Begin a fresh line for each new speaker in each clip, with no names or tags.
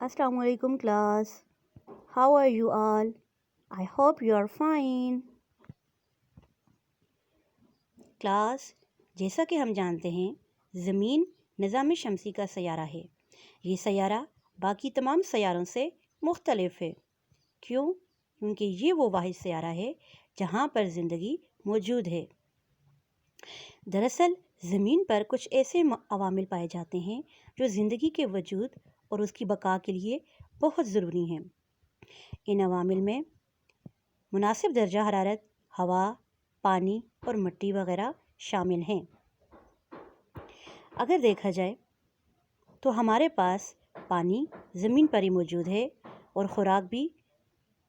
Assalamu alaikum class. How are you all? I hope you are fine. Class, जैसा कि हम जानते हैं ज़मीन निज़ाम शमसी का सैयारा है। ये सैयारा बाकी तमाम सैयारों से मुख्तलिफ है। क्यों? क्योंकि ये वो वाहिद सैयारा है जहाँ पर ज़िंदगी मौजूद है। दरअसल ज़मीन पर कुछ ऐसे अवामिल पाए जाते हैं जो ज़िंदगी के वजूद और उसकी बका के लिए बहुत ज़रूरी हैं। इन अवामिल में मुनासिब दर्जा हरारत, हवा, पानी और मिट्टी वगैरह शामिल हैं। अगर देखा जाए तो हमारे पास पानी ज़मीन पर ही मौजूद है और ख़ुराक भी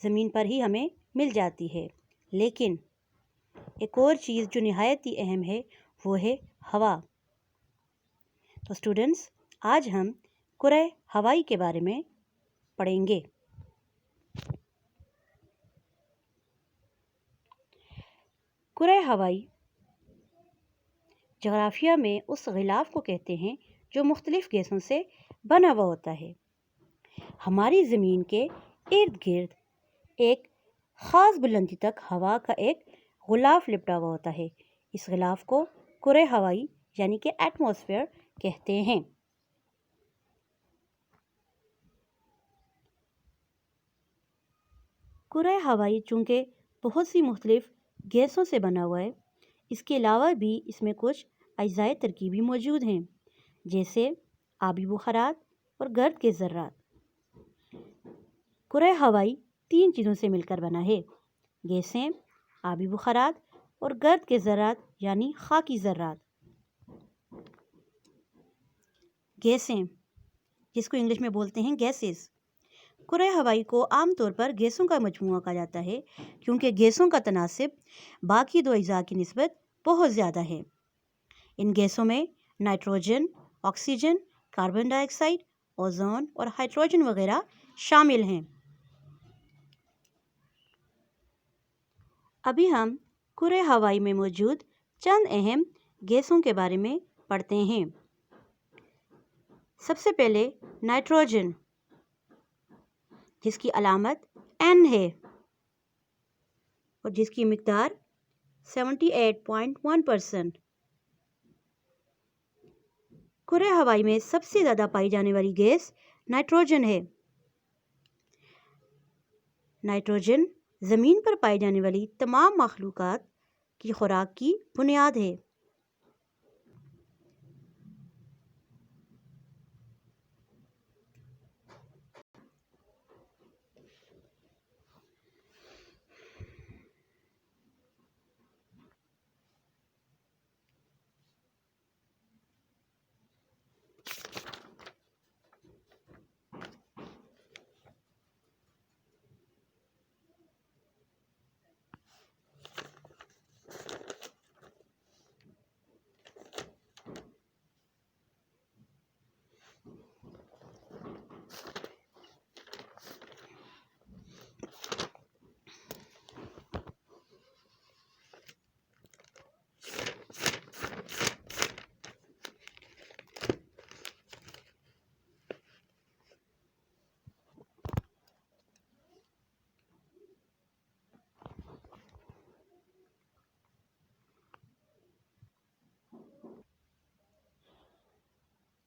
ज़मीन पर ही हमें मिल जाती है। लेकिन एक और चीज़ जो निहायत ही अहम है वो है हवा। तो स्टूडेंट्स, आज हम कुरे हवाई के बारे में पढ़ेंगे। कुरे हवाई जग़राफिया में उस ग़िलाफ़ को कहते हैं जो मुख्तलिफ़ गैसों से बना हुआ होता है। हमारी ज़मीन के इर्द गिर्द एक ख़ास बुलंदी तक हवा का एक ग़िलाफ़ लिपटा हुआ होता है। इस ग़िलाफ़ को कुरे हवाई यानी कि एटमॉस्फेयर कहते हैं। कुरे हवाई चूँकि बहुत सी मुख्तलिफ़ गैसों से बना हुआ है, इसके अलावा भी इसमें कुछ अज़ाए तरकीबी मौजूद हैं, जैसे आबी बुखारात और गर्द के ज़र्रात। कुरे हवाई 3 चीज़ों से मिलकर बना है: गैसें, आबी बुखारात और गर्द के ज़र्रात यानी खाकी ज़र्रात। गैसें, जिसको इंग्लिश में बोलते हैं गैसेस। कुरे हवाई को आम तौर पर गैसों का मजमूआ कहा जाता है क्योंकि गैसों का तनासिब बाकी 2 अज़ा की निस्बत बहुत ज़्यादा है। इन गैसों में nitrogen, oxygen, carbon dioxide, ozone और हाइड्रोजन वगैरह शामिल हैं। अभी हम कुरे हवाई में मौजूद चंद अहम गैसों के बारे में पढ़ते हैं। सबसे पहले नाइट्रोजन, जिसकी अलामत N है और जिसकी मिक़दार 78.1%। कुरे हवाई में सबसे ज़्यादा पाई जाने वाली गैस नाइट्रोजन है। नाइट्रोजन ज़मीन पर पाई जाने वाली तमाम मखलूक़ात की खुराक की बुनियाद है।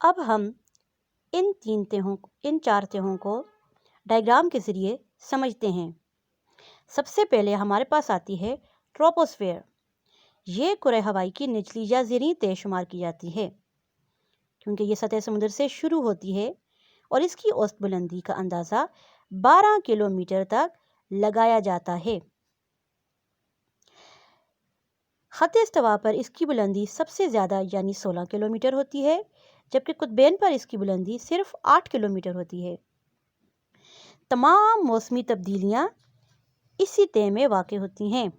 अब हम इन 4 तहों को डायग्राम के ज़रिए समझते हैं। सबसे पहले हमारे पास आती है ट्रोपोस्फेयर। ये कुरे हवाई की निचली या ज़ेरीं तह शुमार की जाती है क्योंकि ये सतह समुद्र से शुरू होती है और इसकी औसत बुलंदी का अंदाज़ा 12 किलोमीटर तक लगाया जाता है। ख़त इस्तवा पर इसकी बुलंदी सबसे ज़्यादा यानी 16 किलोमीटर होती है, जबकि कुतबैन पर इसकी बुलंदी सिर्फ 8 किलोमीटर होती है। तमाम मौसमी तब्दीलियाँ इसी तह में वाक़ होती हैं।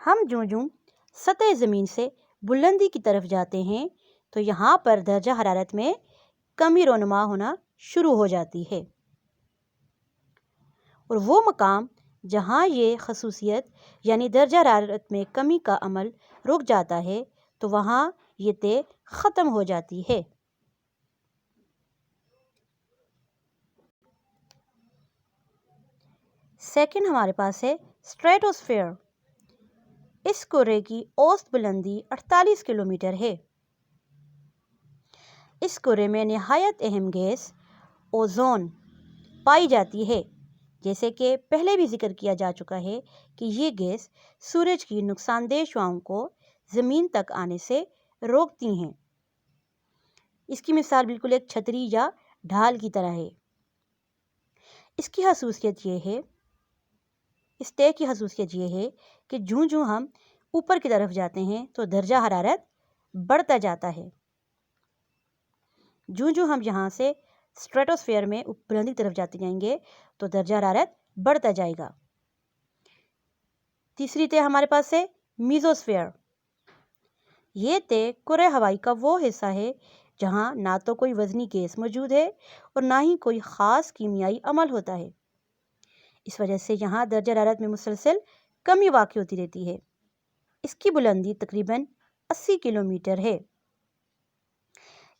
हम जो सतह ज़मीन से बुलंदी की तरफ जाते हैं तो यहाँ पर दर्जा हरारत में कमी रोनुमा होना शुरू हो जाती है और वो मकाम जहाँ ये खसूसियत यानी दर्जा हरारत में कमी का अमल रुक जाता है تو وہاں یہ طے ختم ہو جاتی ہے۔ سیکنڈ ہمارے پاس ہے اسٹریٹوسفیئر۔ اس کرے کی اوسط بلندی 48 کلومیٹر ہے۔ اس کرے میں نہایت اہم گیس اوزون پائی جاتی ہے۔ جیسے کہ پہلے بھی ذکر کیا جا چکا ہے کہ یہ گیس سورج کی نقصان دہ شعاؤں کو زمین تک آنے سے روکتی ہیں۔ اس کی مثال بالکل ایک چھتری یا ڈھال کی طرح ہے۔ اس کی خصوصیت یہ ہے، اس طے کی خصوصیت یہ ہے کہ جوں ہم اوپر کی طرف جاتے ہیں تو درجہ حرارت بڑھتا جاتا ہے۔ جوں ہم یہاں سے اسٹریٹوسفیئر میں بلندی طرف جاتے جائیں گے تو درجہ حرارت بڑھتا جائے گا۔ تیسری طے ہمارے پاس ہے میزوسفیئر۔ یہ طے کرۂ ہوائی کا وہ حصہ ہے جہاں نہ تو کوئی وزنی گیس موجود ہے اور نہ ہی کوئی خاص کیمیائی عمل ہوتا ہے۔ اس وجہ سے یہاں درجہ حرارت میں مسلسل کمی واقع ہوتی رہتی ہے۔ اس کی بلندی تقریباً 80 کلومیٹر ہے۔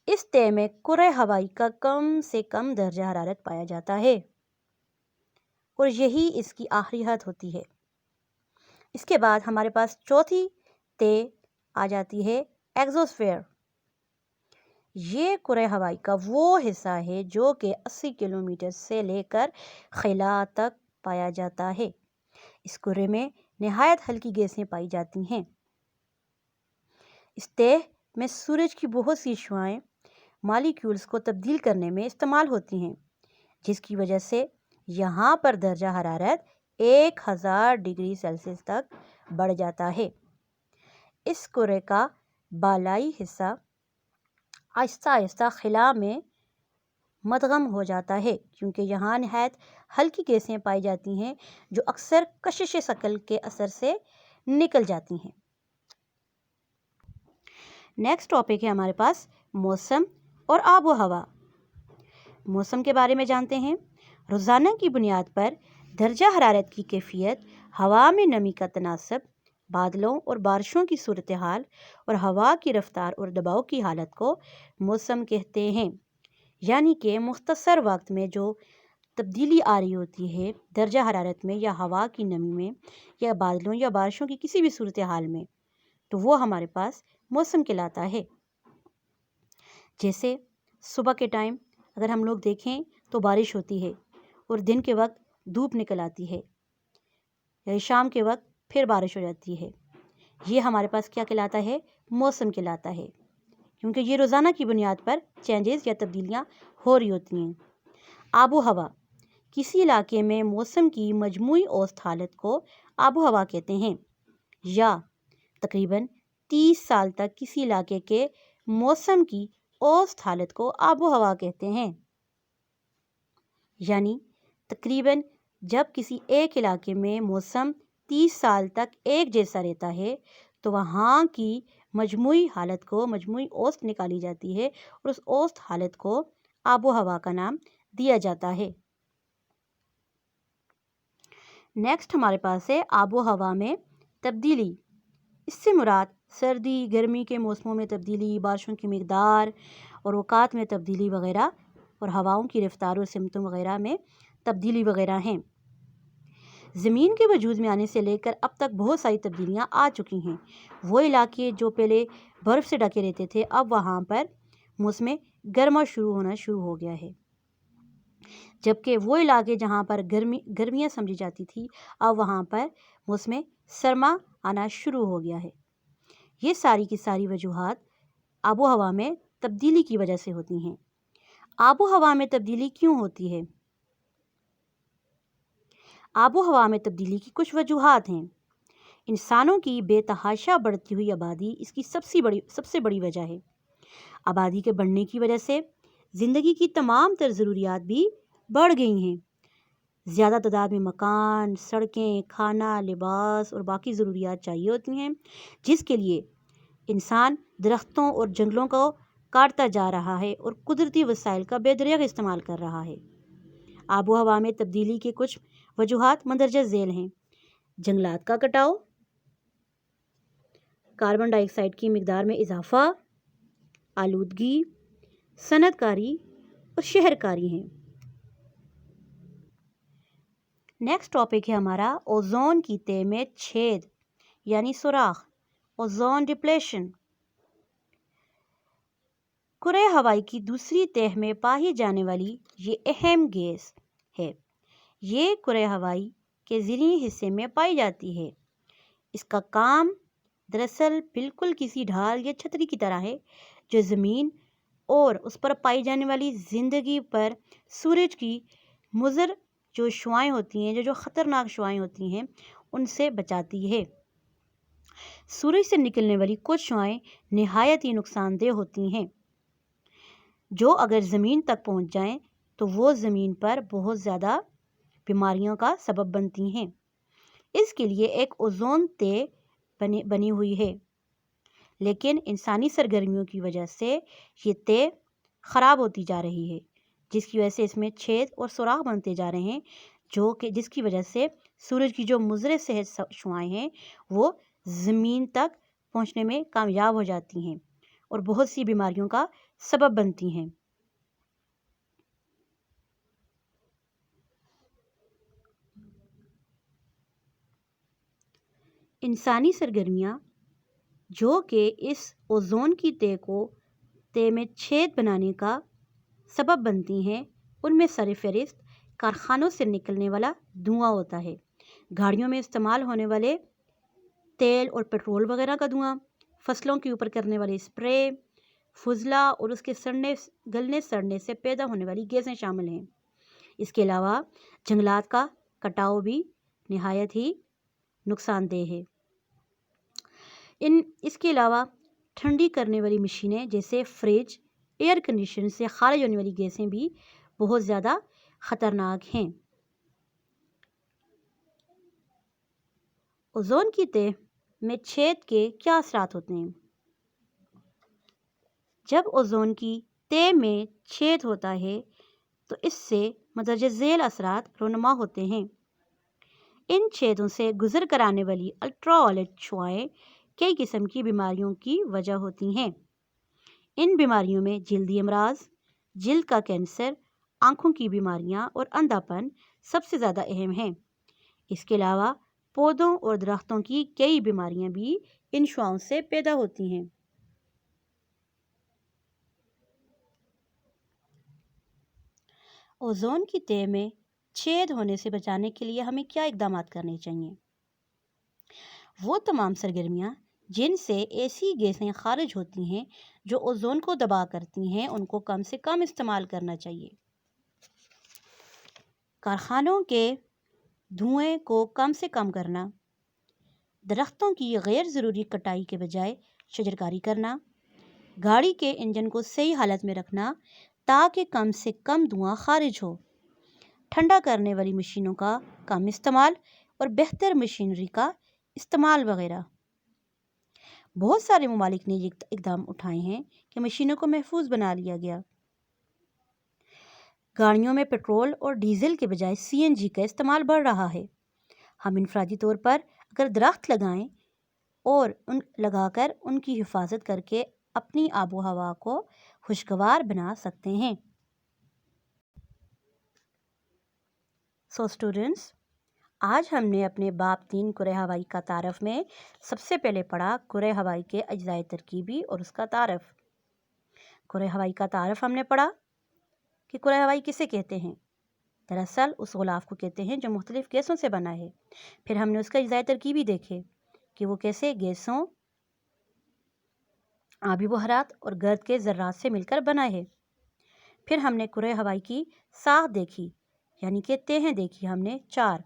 اس طے میں کرۂ ہوائی کا کم سے کم درجہ حرارت پایا جاتا ہے اور یہی اس کی آخری حد ہوتی ہے۔ اس کے بعد ہمارے پاس چوتھی طے آ جاتی ہے ایگزوسفیئر۔ یہ کرۂ ہوائی کا وہ حصہ ہے جو کہ 80 کلومیٹر سے لے کر خلا تک پایا جاتا ہے۔ اس کرے میں نہایت ہلکی گیسیں پائی جاتی ہیں۔ اس طے میں سورج کی بہت سی شعاعیں مالیکیولز کو تبدیل کرنے میں استعمال ہوتی ہیں، جس کی وجہ سے یہاں پر درجہ حرارت 1000 ڈگری سیلسیس تک بڑھ جاتا ہے۔ اس کرے کا بالائی حصہ آہستہ آہستہ خلا میں مدغم ہو جاتا ہے، کیونکہ یہاں نہایت ہلکی گیسیں پائی جاتی ہیں جو اکثر کشش ثقل کے اثر سے نکل جاتی ہیں۔ نیکسٹ ٹاپک ہے ہمارے پاس موسم اور آب و ہوا۔ موسم کے بارے میں جانتے ہیں۔ روزانہ کی بنیاد پر درجہ حرارت کی کیفیت، ہوا میں نمی کا تناسب، بادلوں اور بارشوں کی صورتحال اور ہوا کی رفتار اور دباؤ کی حالت کو موسم کہتے ہیں۔ یعنی کہ مختصر وقت میں جو تبدیلی آ رہی ہوتی ہے درجہ حرارت میں یا ہوا کی نمی میں یا بادلوں یا بارشوں کی کسی بھی صورتحال میں، تو وہ ہمارے پاس موسم کہلاتا ہے۔ جیسے صبح کے ٹائم اگر ہم لوگ دیکھیں تو بارش ہوتی ہے اور دن کے وقت دھوپ نکل آتی ہے، یا شام کے وقت پھر بارش ہو جاتی ہے۔ یہ ہمارے پاس کیا کہلاتا ہے؟ موسم کہلاتا ہے، کیونکہ یہ روزانہ کی بنیاد پر چینجز یا تبدیلیاں ہو رہی ہوتی ہیں۔ آب و ہوا کسی علاقے میں موسم کی مجموعی اوسط حالت کو آب و ہوا کہتے ہیں، یا تقریباً 30 سال تک کسی علاقے کے موسم کی اوسط حالت کو آب و ہوا کہتے ہیں۔ یعنی تقریباً جب کسی ایک علاقے میں موسم 30 سال تک ایک جیسا رہتا ہے تو وہاں کی مجموعی حالت کو مجموعی اوسط نکالی جاتی ہے اور اس اوسط حالت کو آب و ہوا کا نام دیا جاتا ہے۔ نیکسٹ ہمارے پاس ہے آب و ہوا میں تبدیلی۔ اس سے مراد سردی گرمی کے موسموں میں تبدیلی، بارشوں کی مقدار اور اوقات میں تبدیلی وغیرہ، اور ہواؤں کی رفتار اور سمتوں وغیرہ میں تبدیلی وغیرہ ہیں۔ زمین کے وجود میں آنے سے لے کر اب تک بہت ساری تبدیلیاں آ چکی ہیں۔ وہ علاقے جو پہلے برف سے ڈھکے رہتے تھے اب وہاں پر موسم گرما ہونا شروع ہو گیا ہے، جبکہ وہ علاقے جہاں پر گرمیاں سمجھی جاتی تھی اب وہاں پر موسم سرما آنا شروع ہو گیا ہے۔ یہ ساری کی ساری وجوہات آب و ہوا میں تبدیلی کی وجہ سے ہوتی ہیں۔ آب و ہوا میں تبدیلی کیوں ہوتی ہے؟ آب و ہوا میں تبدیلی کی کچھ وجوہات ہیں۔ انسانوں کی بے تحاشا بڑھتی ہوئی آبادی اس کی سب سے بڑی وجہ ہے۔ آبادی کے بڑھنے کی وجہ سے زندگی کی تمام تر ضروریات بھی بڑھ گئی ہیں۔ زیادہ تعداد میں مکان، سڑکیں، کھانا، لباس اور باقی ضروریات چاہیے ہوتی ہیں، جس کے لیے انسان درختوں اور جنگلوں کو کاٹتا جا رہا ہے اور قدرتی وسائل کا بے دریغ استعمال کر رہا ہے۔ آب و ہوا میں تبدیلی کے کچھ وجوہات مندرجہ ذیل ہیں: جنگلات کا कार्बन डाइऑक्साइड की मिकदार में इजाफा, आलूदगी, सनतकारी और शहरकारी हैं। नेक्स्ट टॉपिक है हमारा ओजोन की तह में छेद यानी सुराख, ओजोन डिप्लेशन। कुरे हवाई की दूसरी तह में पाई जाने वाली ये अहम गैस है। ये कुरे हवाई के ज़िली हिस्से में पाई जाती है। इसका काम दरअसल बिल्कुल किसी ढाल या छतरी की तरह है जो ज़मीन और उस पर पाई जाने वाली ज़िंदगी पर सूरज की मुज़र जो शुआएं होती हैं, जो ख़तरनाक शुआएं होती हैं, उनसे बचाती है। सूरज से निकलने वाली कुछ शुआएं निहायत ही नुकसानदेह होती हैं, जो अगर ज़मीन तक पहुंच जाएं तो वो ज़मीन पर बहुत ज़्यादा बीमारियों का सबब बनती हैं। इसके लिए एक ओजोन तह बनी हुई है, लेकिन इंसानी सरगर्मियों की वजह से ये तह ख़राब होती जा रही है, जिसकी वजह से इसमें छेद और सुराख बनते जा रहे हैं, जिसकी वजह से सूरज की जो मुज़र सेहत शुआएं हैं वो ज़मीन तक पहुंचने में कामयाब हो जाती हैं और बहुत सी बीमारियों का सबब बनती हैं। इंसानी सरगर्मियाँ जो कि इस ओजोन की तह में छेद बनाने का सबब बनती हैं, उनमें सरफहरिस्त कारखानों से निकलने वाला धुआं होता है, गाड़ियों में इस्तेमाल होने वाले तेल और पेट्रोल वगैरह का धुआं, फसलों के ऊपर करने वाले स्प्रे, फुजला और उसके गलने सड़ने से पैदा होने वाली गैसें शामिल हैं। इसके अलावा जंगलात का कटाव भी निहायत ही नुकसानदेह है। इसके अलावा ठंडी करने वाली मशीनें जैसे फ्रिज, एयर कंडीशनर से खारिज होने वाली गैसें भी बहुत ज़्यादा ख़तरनाक हैं। ओजोन की तह में छेद के क्या असरात होते हैं? जब ओजोन की तह में छेद होता है तो इससे मदरजे झेल असरात रोनुमा होते हैं। इन छेदों से गुजर कर आने वाली अल्ट्रावायलेट शुआएं कई किस्म की बीमारियों की वजह होती हैं। इन बीमारियों में जल्दी अमराज, जिल्द का कैंसर, आँखों की बीमारियाँ और अंधापन सबसे ज़्यादा अहम हैं। इसके अलावा पौधों और दरख्तों की कई बीमारियाँ भी इन शुआओं से पैदा होती हैं। ओजोन की तह में छेद होने से बचाने के लिए हमें क्या इकदाम करने चाहिए? वो तमाम सरगर्मियाँ जिनसे ऐसी गैसें खारिज होती हैं जो ओजोन को दबा करती हैं, उनको कम से कम इस्तेमाल करना चाहिए। कारखानों के धुएं को कम से कम करना, दरख्तों की गैर ज़रूरी कटाई के बजाय शजरकारी करना, गाड़ी के इंजन को सही हालत में रखना ताकि कम से कम धुआं खारिज हो, ठंडा करने वाली मशीनों का कम इस्तेमाल और बेहतर मशीनरी का इस्तेमाल वगैरह। बहुत सारे ममालिक ने ये इकदाम उठाए हैं कि मशीनों को महफूज बना लिया गया। गाड़ियों में पेट्रोल और डीजल के बजाय CNG का इस्तेमाल बढ़ रहा है। हम इनफरादी तौर पर अगर दरख्त लगाएं और लगाकर उनकी हिफाजत करके अपनी आबो हवा को खुशगवार बना सकते हैं। सो स्टूडेंट्स, आज हमने अपने बाब 3 कुरे हवाई का तारफ़ में सबसे पहले पढ़ा कुरे हवाई के अज्जाए तरकीबी और उसका तारफ़। कुरे हवाई का तारफ़ हमने पढ़ा कि कुरे हवाई किसे कहते हैं। दरअसल उस गुलाफ को कहते हैं जो मुख्तलिफ़ गैसों से बना है। फिर हमने उसका अज्जाए तरकीबी देखे कि वो कैसे गैसों, आबी बहरात और गर्द के ज़र्रात से मिलकर बना है। फिर हमने कुरे हवाई की साख देखी, यानी कि तहें देखी हमने 4: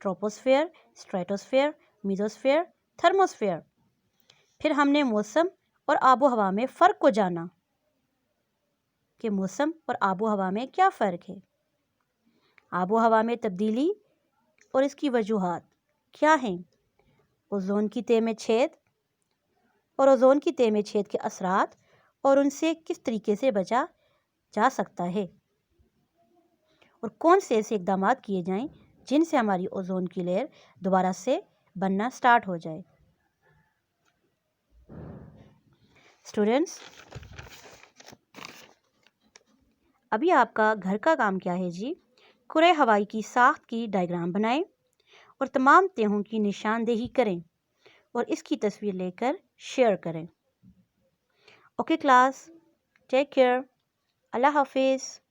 ट्रोपोस्फेयर, स्ट्रेटोस्फेयर, मेसोस्फेयर, थर्मोस्फेयर। फिर हमने मौसम और आबो हवा में फ़र्क को जाना कि मौसम और आबो हवा में क्या फ़र्क है, आबो हवा में तब्दीली और इसकी वजूहात क्या हैं, ओजोन की तह में छेद और ओजोन की तह में छेद के असरात और उनसे किस तरीके से बचा जा सकता है, और कौन से ऐसे इकदाम किए जाएं जिनसे हमारी ओजोन की लेयर दोबारा से बनना स्टार्ट हो जाए। اسٹوڈینٹس، ابھی آپ کا گھر کا کام کیا ہے جی؟ کرۂ ہوائی کی ساخت کی ڈائیگرام بنائیں اور تمام تہوں کی نشاندہی کریں اور اس کی تصویر لے کر شیئر کریں۔ اوکے کلاس، ٹیک کیئر، اللہ حافظ۔